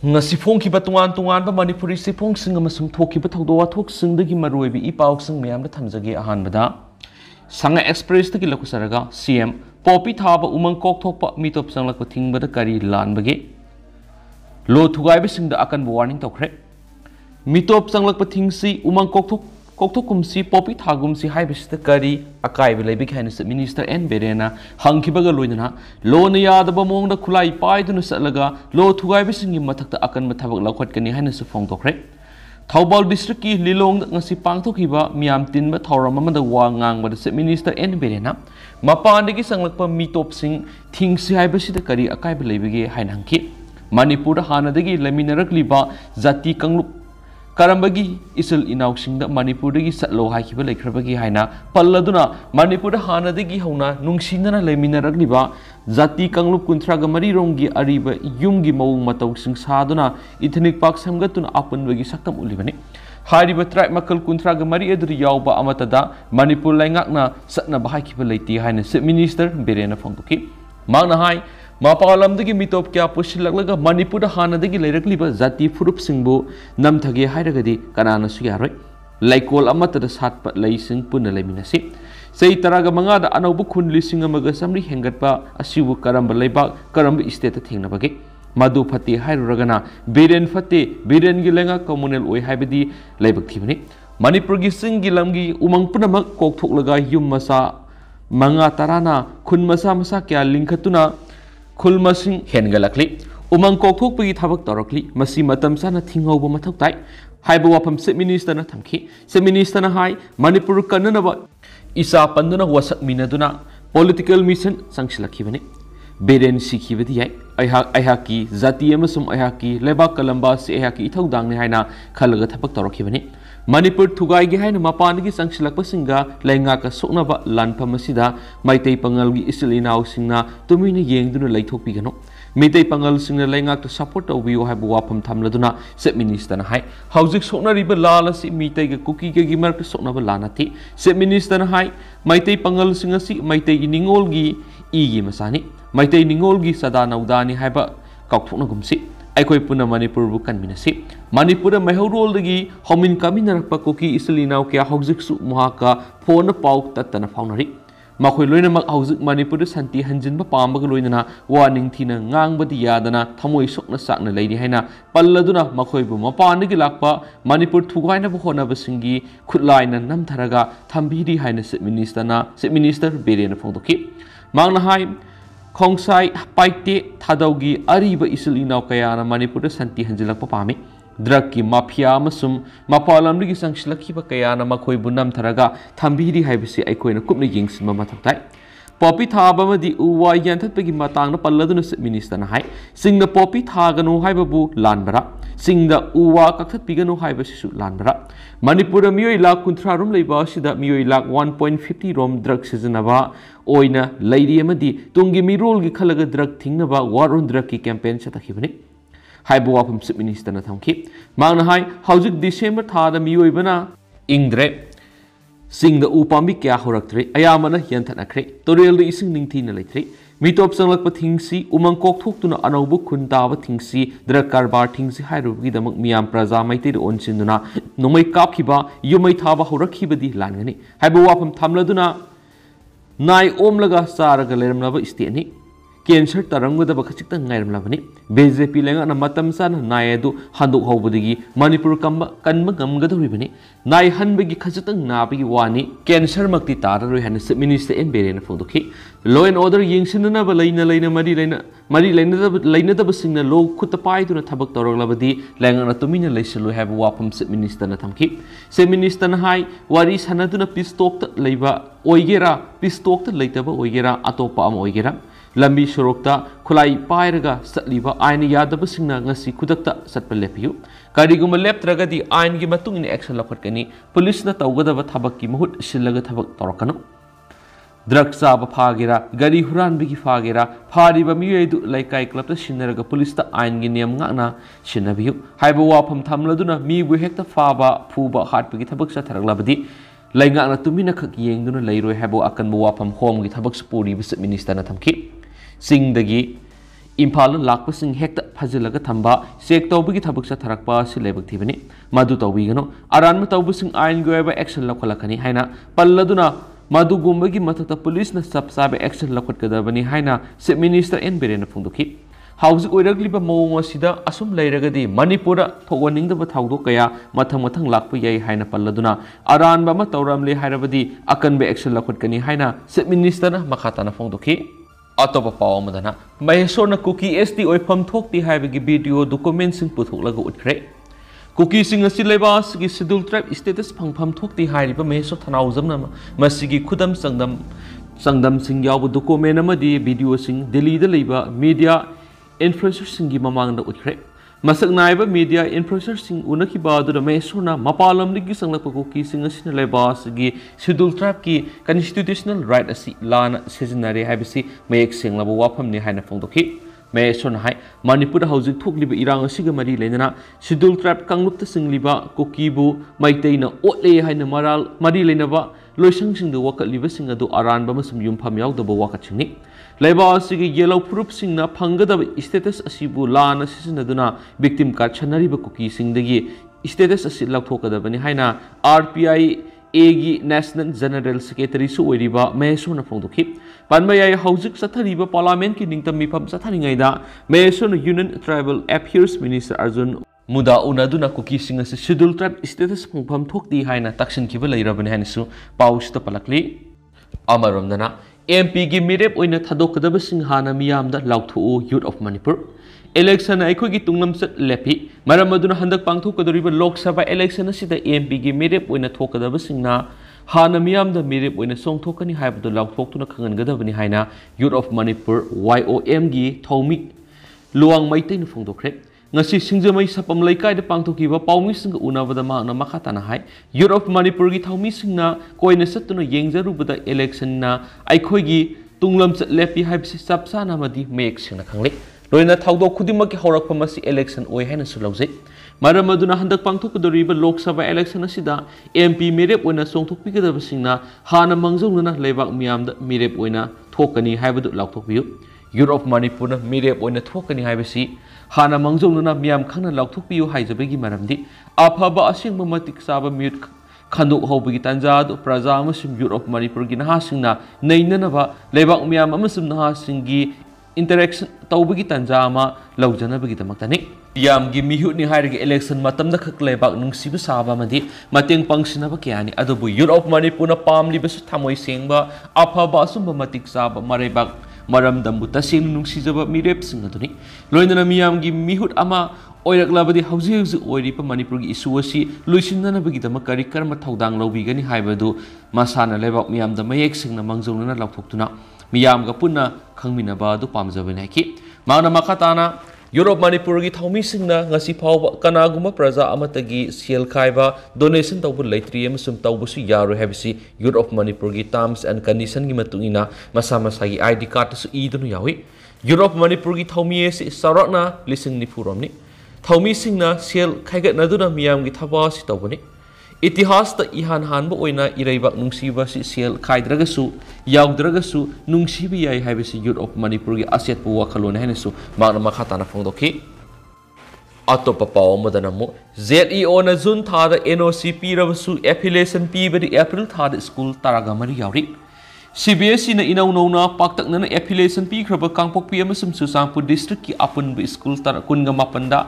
ngasi phongkiba tungan manipuri siphongsing amasung thokiba thawdo wathoksingi maroibi ipausing miyamda thamjage ahanbada sanga express tagi lakusaraga cm popi thaba umang kok thokpa mitop sanglakpa thingbada kari lanbage lo thugaiba singda akan warning tawkhre mitop sanglakpa thingsi umang kokthokkumsi popi thagumsi haibisita kari akaiba leibi khainase minister n berena hangkibaga loinana lo na yadaba mongda khulai paiduna satlaga lo thugaiba singi mathakta akan mathabak lakhwatkani hainase phongtokre Thaubal district ki lilong ngasi pangthokiba miyam tinba thauram amada wa ngangbada se minister n berena mapandagi sanglakpa mitop sing thingsi haibasita kari akaiba leibige hainangki manipur hanadagi leminarakliba jati kanglup Karambagi isil inausingda Manipurdagi satlo haikiba leikrabagi haina palladuna Manipurda hanadagi hauna nungsinana leminaragliba jati kanglup kuntraga marirongi ariba yumgi mawung matawsing saduna ethnic park samgatuna apunbagi saktam ulibani hariba tribe makal kuntraga mari edri yawba amatada Manipur laingakna satna bahaikiba leiti haina se minister berena phongtuki magna hai Mapalamdagi mitop kya pushilaglaga Manipurda hanadagi leirakliba jati furup singbu namthage hairagadi kanana su yaroi laikol amatada satpa leising punna leiminasi sei taraga mangada anaubu khun lising amaga samri hengatpa asibu karamba leibak karamba state thingnabage madu phati hairuragana biren phati biren gi lenga communal oi haibadi leibak thibani Manipur gi singgi lamgi umang punamak kokthoklaga yum masa manga tarana khun masa masa kya lingkhatuna Kulmasing hengalakli umang kokthokpagi thabak torakli masi matam sana thingauba mathau tai haiba wafam se minister na thamki se minister na hai Manipur kananaba isa panduna wasak minaduna political mission sangsilakibani beren sikhibadi yai ayhaki jati amasum ayhaki lebak kalamba se ayhaki ithaudangni haina khalaga thabak torakibani Manipur thugai gi haina mapanigi sangsilakpa singa lainga ka soknaba lanpham asida maitai pangal gi isilinaw singna tumina yengduna laithokpigano maitai pangal singna lainga to support tawbiyo haibu wafam thamladuna se minister na hai haujik soknariba lalasi maitai ga kuki gi mark soknaba lanati se minister na hai maitai pangal singa si maitai ningol gi igi masani maitai ningol gi sada naudani haiba kaukthokna gumsi Aikoi puna Manipur bukan minasi Manipur mahurol dagi homin kami narakpa koki isilinaw kya hauzik su muhaka phone pauk tatana faunari makhoi loina mak hauzik Manipur santi hanjin ba pambaga loina warning thina ngangbadi yadana thamoi sokna sakna leini haina palladuna makhoi bu mapanigi lakpa Manipur thugaina bu hona basingi khutlaina namtharaga thambiri haina se minister berena phongdoki mangna hai Khongsai paite thadaugi ariba isilinaw kayana Manipur santi hanjilakpa pami drug ki mafia amasum mapalamrigi sangsilakhiba kayana makhoi bunam tharaga thambiri haibisi aikoina kupna yengsinma mathaktai popi thaba madi uwa yanthatpagi matangna palladuna minister na hai singna popi thaganu haibabu lanbara singda uwa kakthatpiganu haibasisu lanbara Manipur miyoi lak kunthra rom leiba sida miyoi lak 1.50 rom drug sijanaba oina leiri amadi tungi mirol gi khalaga drug thingnaba war on drug ki campaign chatakhibani haibu wafam sip minister na thamki mangna hai haujik December thada miyoi bana ingdre singda upambi kya horaktre ayamana yanthanakhre torel de ising ningthina leithre mitop sanglakpa thingsi umang kokthokuna anaubu khuntawa thingsi drug karbar thingsi hairugi damak miyam praja maite onsinduna nomai kapkhiba yumai thaba horakhibadi langani haibu wafam thamladuna nai omlaga saraga leramlaba isteni cancer tarangda bakhachikta ngairamlabani BJP lenga na matam sana nai edu handuk hobudigi Manipur kanma gamgadoribani nai hanbagi khachitang nabigi wani cancer makti tararoi han minister en berena phondoki law and order yengsinna ba leina mari leina da basingna law khutta paiduna thabak toroglabadi lenga na tumina leisilu have wapam minister na thamki se minister na hai wari sanaduna pistok ta leiba oigera pistok ta leitaba oigera atopa am oigera Lambi sorokta khulai pairaga satliba aina yadaba singna ngasi kudakta satpa lepiyu kariguma leptragadi ain gi matung in action lakhatkani police na tawgadaba thabak ki mahut sillaga thabak torakano drug saba phagera gari huran bigi phagera phariba miyedu laikai club ta sinaraga police ta ain gi niyam ngana sinabiyu haiba wafam thamladuna mi bu hekta phaba phuba hatbigi thabak sa tharaglabadi lainga na tumina khak yengduna leiroi habo akan bu wafam home gi thabak supuri bis minister na thamki singdagi Imphal लाक्पसिंग हेक्ट फजिलग थंबा check तौबगी थबक चथरकपा असि लेबक थिबनि मदु तौबिगनो अरानम तौबसिंग आइन गोयबा एक्शन लखलखनि हाइना पल्लदुना मदुगुम्बगी मथक्ता पुलिस न सबसाबे एक्शन लखटगदबनि हाइना चीफ मिनिस्टर एन बिरेन फोंदोखि हाउजिक ओइरगलिबा मौंग असिदा असुम लैरगदि मणिपुर थोगनिंगदबा थाउदो कया मथंग मथंग लाक्प याई हाइना पल्लदुना अरानबा म तौरमले हाइरबदि अकनबे एक्शन लखटकनि हाइना चीफ मिनिस्टर मखाताना फोंदोखि अतोप पाव मदना महेश्वर कुकी एसटी ओइफम थोक्ति हाइबगी वीडियो डॉक्यूमेंट सिंग पुथोकलग उठ्रे कुकी सिंग असि लेबास की शेड्यूल ट्राइब स्टेटस फंगफम थोक्ति हाइरिबा महेश्वर थनाउजमना मसिगी खुदम संगदम सिंग याव डॉक्यूमेंट अमदी वीडियो सिंग दिल्ली द लेबा मीडिया इन्फ्लुएंसर सिंगी ममांग द उठ्रे मसक नाइबा मीडिया इन्फ्लुएंसर सिंग उनखिबा अदुर महेश्वरना मपालमदिगी संगलप कुकी सिंग असि लेबास की शेड्यूल ट्राइब की कॉन्स्टिट्यूशनल राइट असि लाना सिजनरे हाइबसि मयेक सेंगलब वाफमनि हाइना फोंदोखि महेश्वरना हाइ मणिपुर हौजिक थोकलिबा इरांग असिगा मरि लेना शेड्यूल ट्राइब कांगलुप्त सिंगलिबा कुकीबु मैतैना ओटले हाइना मरि लेनबा लोइसंग सिंग द वकलिबा सिंग अदु अरानबा मसुम युमफम यावदबा वाकचिंगनि लेबा असिगी येलो प्रूफ सिंगना फंगदब स्टेटस असिबु लाना सिजनदुना विक्टिम कार्ड छनरिबा कुकी सिंगदगी स्टेटस असि लौथोकदबनि हाइना आरपीआई एगी नेशनल जनरल सेक्रेटरी सु ओइरिबा महेश्वरना फोंदोखि पानमयाय हौजिक चथरिबा पार्लियामेंट की निंगतम मिफम चथरिङैदा महेश्वरना union tribal affairs minister Arjun Munda उनदुना कुकी सिंग असि शेड्यूल ट्राइब स्टेटस फंगफम थोक्ति हाइना तक्सिनखिबा लैरबनि हाइनसु पाउसता पलकली अमरमदना एमपी की मिरेप ओइना थादोकदब सिंग हाना मियामदा लाउथो यूथ ऑफ मणिपुर इलेक्शन अखोगी तुंगलमचत लेपी मरम अदुना हंदक पांगथोकदोरिबा लोकसभा इलेक्शन असिदा एमपी की मिरेप ओइना थोकदब सिंगना हाना मियामदा मिरेप ओइना सोंगथोकनी हाइबदो लाउथोक्तुना खंगनगदबनि हाइना यूथ ऑफ मणिपुर YOM की थौमी Luwang मैतैन फोंदोखरे ngasi singjamai sapam laikai da pangthokiba paumi sing unabada maana makhatana hai youth of Manipur की थौमी सिंगना कोइना सत्तुना येंगजरुबदा इलेक्शन ना आइखोगी तुंगलम लेपी हाइबसि सबसाना मदि मेक सिंगना खंगले लोइना थाउदो खुदिमक हौरकपमसि इलेक्शन ओइ हैना सुलौजे मरम अदुना हंदक पांगथोकदोरिबा लोकसभा इलेक्शन असिदा एमपी मिरेप ओइना सोंथोकपिगदब सिंगना हाना मंगजौना लेबाक मियामदा मिरेप ओइना थोकनी हाइबदु लाउथोकबियु यूथ ऑफ मणिपुर मिरेप ओइना थोकनी हाइबसि हाना मंगजौना मियाम खंगना लाउथोकपियु हाइजबगी मरमदि अफबा असिंगबा मतिक साबा म्यूट खंदोक हौबगी तंजादु प्रजा अमसुम यूथ ऑफ मणिपुर की नहासिंगना नैननबा लेबाक मियाम अमसुम नहासिंगी इंटरेक्शन तौबगी तंजा अमा लौजनबगी दमक्तनि यामगी मिहुनि हाइरगे इलेक्शन मतमदा खक लेबाक नुंगसिबा साबा मदि मतेंग पंगसिनबा क्यानि अदुबु यूथ ऑफ मणिपुर पामलिबसु थमोय सेंगबा अफबा असुम मतिक साबा मरेबाक मरमदमबु तसेंग नुंगसिजबा मिरेप सिंगदुनि लोइनना मियामगी मिहुत अमा ओइरकलाबदि हौजि हौजि ओइरिबा मणिपुर की इशू असि लुइसिननबगिदम करी कर्म थौदांग लौबिगनि हाइबदु मसाना लेबाक मियामदा मयेक सिंगना मंगजौनना लाउथोक्तुना मियामगा पुन्ना खंगमिनबा दु पामजबनि हाइकि माना मखाताना यूथ ऑफ मणिपुर की थौमी सिंगना ngasi फावबा कनागुमा प्रजा अमतगी सेल खाइबा डोनेशन तौबु लैत्रि अमसुम तौबुसु यारो हैबसि यूथ ऑफ मणिपुर की टर्म्स एंड कंडीशन की मतुंगिना मसा मसागी आईडी कार्ड सु ईदनु यावी यूथ ऑफ मणिपुर की थौमी एसि सौरकना लिसिंग निफुरमनि थौमी सिंगना सेल खाइगतनदुना मियामगी थबासि तौबनि इतिहास ता इहान हानबा ओइना इरैबाक नुंगसिबासि सेल खाइद्रगसु याउद्रगसु नुंगसिबि याइ हाइबसि यूथ ऑफ मणिपुर की असेतपु वखलोन हैनसु माना मखाताना फोंदोखि अतोप पाव मदनमु ZEO ना जून थादा NOC पीरबसु एफिलिएशन पीबदि अप्रैल थादा स्कूल तरागमरि यावरि CBSE ना इनौ नौना पाक्तकना एफिलिएशन पीख्रबा कांगपोकपि अमसुम सुसांगपुर डिस्ट्रिक्ट की अपुनब स्कूल तरा कुनगा मापनदा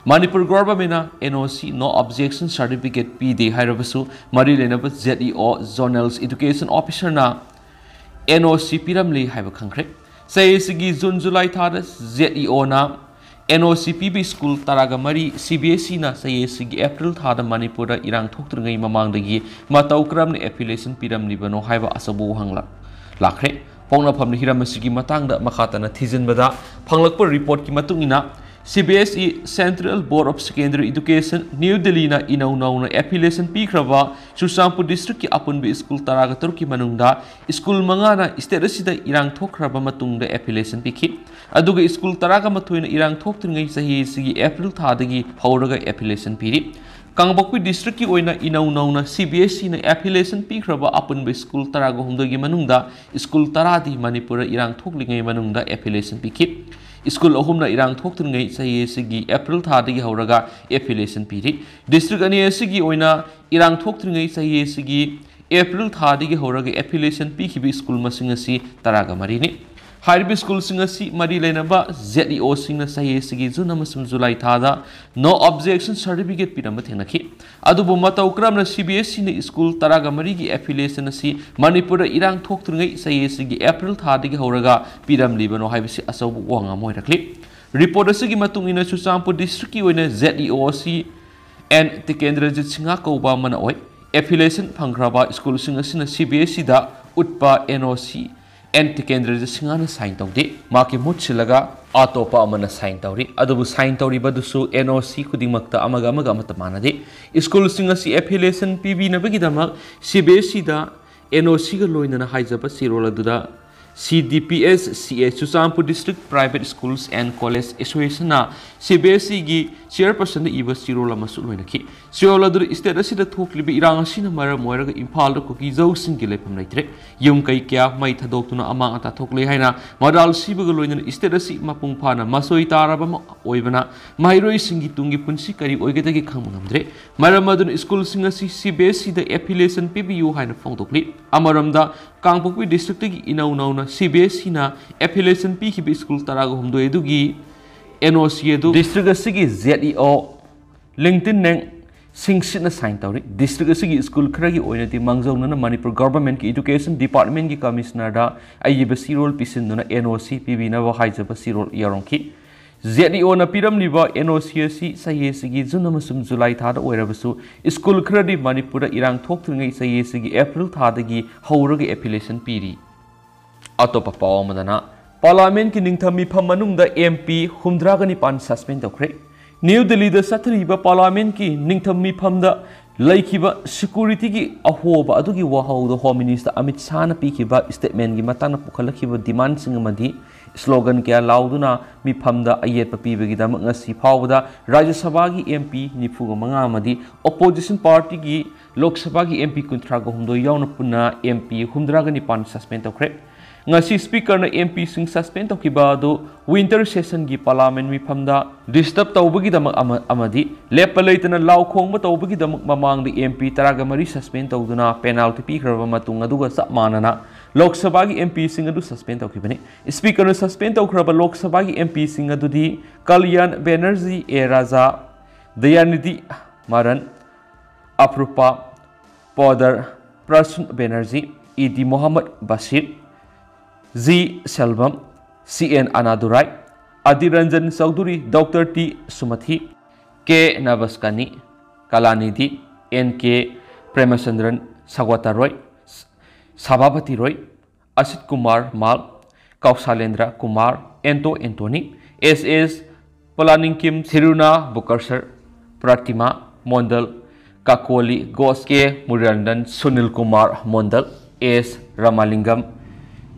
Manipur government NOC no objection certificate पीदे हाइरबसु मरि लेनब ZEO जोनल्स एजुकेशन ऑफिसर ना NOC पीरमले हाइब खंख्रे सैसिगी जून जुलाई थादा ZEO ना NOC पीबी स्कूल तरागा मरी CBSE ना सैसिगी अप्रैल थादा मणिपुर इरांग थोक्तुरंगै ममांगदगी मतौ क्रमने एफिलिएशन पीरमलिबनो हाइब असबु हंगला लाख्रे पोंगनाफम हिरमसिगी मतंगदा मखातना थिजिनबदा फंगलकप रिपोर्ट की मतुंगिना CBSE Central Board of Secondary Education New Delhi na inau nauna affiliation pikraba Susampur district ki apunbi school taraga turki manungda school mangana state asida irang thokraba matungda affiliation pikhi aduga school taraga mathuina irang thoktingai sahi sigi April thadagi hawraga affiliation piri Kangbokpi district ki oina inau nauna CBSE na affiliation pikraba apunbi school taraga humdogi manungda school taradi Manipura irang thoklingai manungda affiliation pikhi school अहुमना इरांग थोक्तुनगै चही सिगी अप्रैल थादगी हौरगा affiliation पीरी district अनि सिगी ओइना इरांग थोक्तुनगै चही सिगी अप्रैल थादगी हौरगा affiliation पीखिबि school मसिंग असि तरागा मरिनि हाइरबि स्कूल सिंग असि मरि लेनबा ZEO सिंगना चही सिगी जुन अमसुम जुलाई थादा नो ऑब्जेक्शन सर्टिफिकेट पिरम थेंगनखि अदुबु मतौ क्रमना CBSE ने स्कूल तरागा मरिगी एफिलिएशन असि मणिपुर इरांग थोक्तुनगै चही सिगी अप्रैल थादगी हौरगा पिरम लिबनो हाइबिसि असौबु वांगा मोइरखलि रिपोर्ट असि मतुंग इन चुचांपु डिस्ट्रिक्ट की ओइना ZEO असि एन टिकेंद्रजित सिंहा कौबा मन ओइ एफिलिएशन फंग्राबा स्कूल सिंग असिना CBSE दा उत्पा NOC एन टिकेंद्रजित सिंहाना साइन तौदे माके मुछिलगा आतोपा अमना साइन तौरी अदुबु साइन तौरिबदुसु NOC खुदिंगमक्ता अमगा अमगा अमता मानदे स्कूल सिंग असि एफिलिएशन पिबिनबगिदमक CBSE दा NOC गा लोइनना हाइजबा सिरोल अदुदा CDPS CA चुचांपु district private schools and college association ना CBSE गी चेयरपर्सन इबा सिरोल अमसु लोइनखि सिरोल अदु स्टेट असिदा थोक्लिबि इरांग असिना मरम ओइरगा इम्फाल कुकी जौसिंग गी लेफम लैत्रे युम कै क्या मै थदोक्तुना अमा अता थोक्ले हाइना मदाल सिबगा लोइनना स्टेट असि मपुंग फाना मसोइ ताराबा ओइबना माइरोइ सिंगी तुंगी पुंसी करी ओइगदगी खंगमद्रे मरम अदु स्कूल सिंग असि CBSE दा एफिलिएशन पिबियु हाइना फोंदोक्लि अमरमदा कांगपोक्पि डिस्ट्रिक्ट की इनाउ नौना CBSE ना एफिलिएशन पीखिबि स्कूल तरागा हुमदोय दुगी NOC दु डिस्ट्रिक्ट असि ZEO लिंक्डइन नेंग सिंगसिना साइन तौरी डिस्ट्रिक्ट असि स्कूल खरगी ओइनति मंगजौनना मणिपुर गवर्नमेंट की एजुकेशन डिपार्टमेंट की कमिश्नर दा अयिबा सिरोल पिसिनदुना NOC पिबिना हाइजबा सिरोल यारोंखि ZEO ना पिरमलिबा NOC असि सहिसिगी जुन अमसुम जुलाई थादा ओइरबसु स्कूल खरदी मणिपुर इरांग थोक्तुनगै सहिसिगी अप्रैल थादगी हौरगे एफिलिएशन पीरी अतोपा पाव मदना पार्लियामेंट की निंगथमी फम मनुंगदा MP हुमद्रागनि पान सस्पेंड तौखरे न्यू दिल्ली दा सथरिबा पार्लियामेंट की निंगथमी फमदा लैखिबा सिक्योरिटी की अहोबा अदुगी वाहौदो होम मिनिस्टर अमित शाह ना पीखिबा स्टेटमेंट की मताना पुखलखिबा डिमांड सिंग मदी स्लोगन क्या लाउदुना मिफमदा अयेत पीबगिदम ngasi फावदा राज्य सभा की MP निफुग मंगा मदी ओपोजिशन पार्टी की लोक सभा की MP कुंथ्रा गहुमदो याउन पुना MP हुमद्रागनि पान suspend तौखरे ngasi speaker na MP sing suspend tokhiba do winter session gi parliament mi phamda disturb tawbagi damak amadi lepa leitana law khongba tawbagi damak mamang di MP taraga mari suspend tawduna penalty pi khraba matung aduga sapmanana lok sabha gi MP sing adu suspend tawkhibani speaker na suspend tawkhraba lok sabha gi MP sing adu di Kalyan Banerjee A Raja Dayanidhi Maran Aprupa Podar Prasun Banerjee ED Muhammad Bashir Z Selvam CN Anadurai Adiranjan Sauduri Dr. T Sumathi K Navaskani Kalanidhi NK Premasandran Sagwata Roy Sabapati Roy Asit Kumar Mal Kausalendra Kumar Ento Antoni SS Palaninkim Thiruna Bukarsar Pratima Mondal Kakoli Goske Murirandan Sunil Kumar Mondal S Ramalingam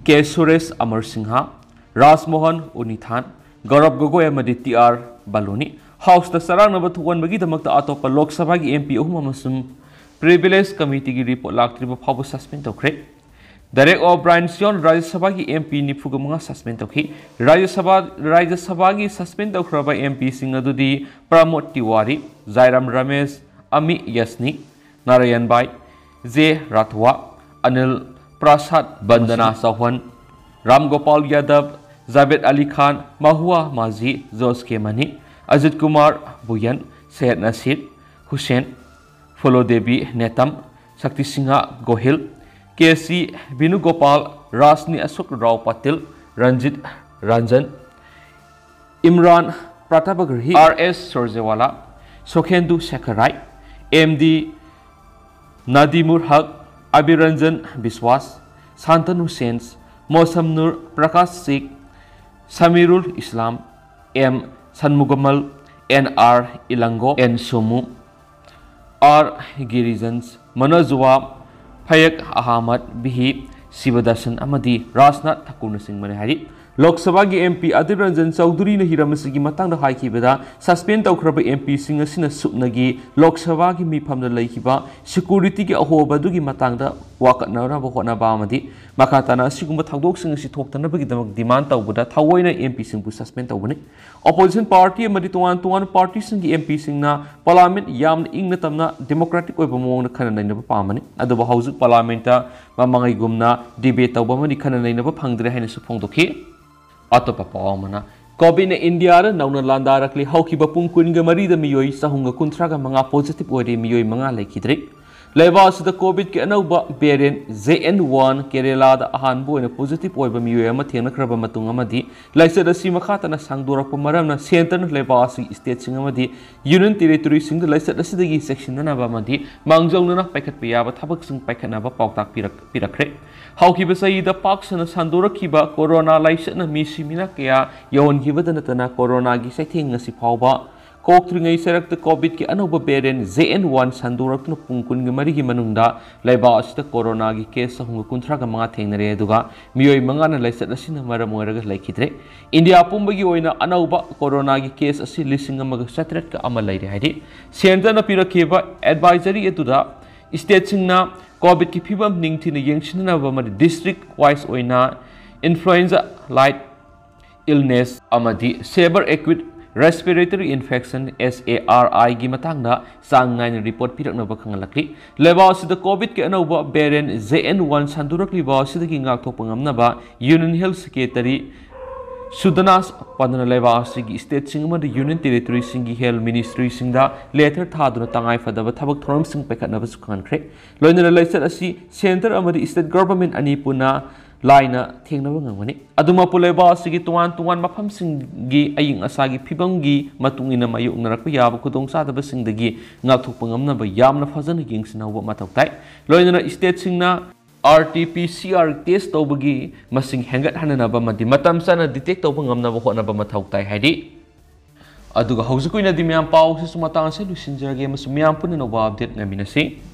K Suresh Amar Singha Rasmohan Unithan Gaurav Gogoi amadi TR Baloni House the Sarang number 1 bagi damakta atopa Lok Sabha gi MP uhum amasum Privilege Committee gi report laktriba phabu suspend tokre Derek O'Brien Sion Rajya Sabha gi MP nifuga mga suspend tokhi Rajya Sabha gi suspend tokraba MP sing adudi Pramod Tiwari Zairam Ramesh Ami Yasni Narayan Bai J Rathwa Anil Prasad Bandana Sawan Ram Gopal Yadav Javed Ali Khan Mahua Mazi Jos Kemani Ajit Kumar Buyan Syed Nasir Hussain Folo Devi Netam Shakti Singha Gohil KC Vinugopal Rasni Asok Rao Patil Ranjit Ranjan Imran Pratapagarhi RS Sorjewala Sokhendu Shekarai MD Nadimur Haq Abiranjan Biswas Santan Hussain Mosam Nur Prakash Sikh Samirul Islam M Sanmugamal NR Ilango N Somu R Girijans Manojwa Payak Ahmad Bihi Sivadasan Amadi Rasnath Thakur Singh Manihari Lok Sabha gi MP Adil Ranjan Chaudhary na hiramasi gi matang da haikibada suspend tawkraba MP singa sina supnagi Lok Sabha gi mifamda laikiba security gi ahoba du gi matang da wakatna ba hona ba amadi makatana sigumba thagdok singa si thoktana ba gi damak demand tawbuda thawoina MP singbu suspend tawbani opposition party amadi tuan party singi MP singna parliament yam ingna tamna democratic oiba mong na khana naina ba pamani aduba haujuk parliament ta mamangai gumna debate tawba mani khana naina ba phangdre haina su phongdokhi atopa pawmana COVID na India ra nauna landa rakli haukiba pung kunga marida miyoi sahunga kuntraga mga positive ore miyoi mga laikidre leba sida COVID ke anauba variant ZN1 Kerala da ahanbu na positive oiba miyoi ama thengna khraba matung amadi laisa da sima khata na sangdorak pa maramna center na leba si state sing amadi union territory sing da laisa da sidagi section na ba amadi mangjong na paikhat piya ba thabak sing paikhat na ba pautak pirakre haukiba sai da pak sana sandorak kiba corona laisa na misi mina kya yon kiba da na corona gi saithing ngasi phawba Koktringai serak the COVID ki anoba variant ZN1 sandorak no pungkun gi mari gi manungda laiba asita corona gi case hunga kunthra ga mga thengnare aduga miyoi manga na laisat asina maram oiraga laikidre India pumba gi oina anoba corona gi case asi lising amaga satret ka ama laire haidi center na pirakhiba advisory etuda state singna COVID ki phibam ningthina yengchina ba mari district wise oina influenza like illness amadi severe acute respiratory infection SARI gi matangna sangnai report pirakna ba khangalakli leba sida COVID ke anauba variant ZN1 sandurakli ba sida gi ngak thok pangamna ba Union Health Secretary Sudanas padana leba sigi state singma the Union Territory singi Health Ministry singda letter thaduna tangai fadaba thabak thoram sing pekhatna ba sukhankhre loinana laisat asi center amadi state government ani puna laina thengnaba ngangani aduma puleba sigi tuan mafam singi aying asagi phibamgi matungina mayuk narakpa yaba khudong sadaba singdagi ngakthokpa ngamnaba yamna fajana gingsinawa matautai loinana state singna RT-PCR test tawbagi masing hengat hananaba madi matam sana detect tawba ngamnaba hotnaba mathautai haidi aduga haujukuina di myam paw se sumatang se lusinjage masumyam punna no update ngaminasi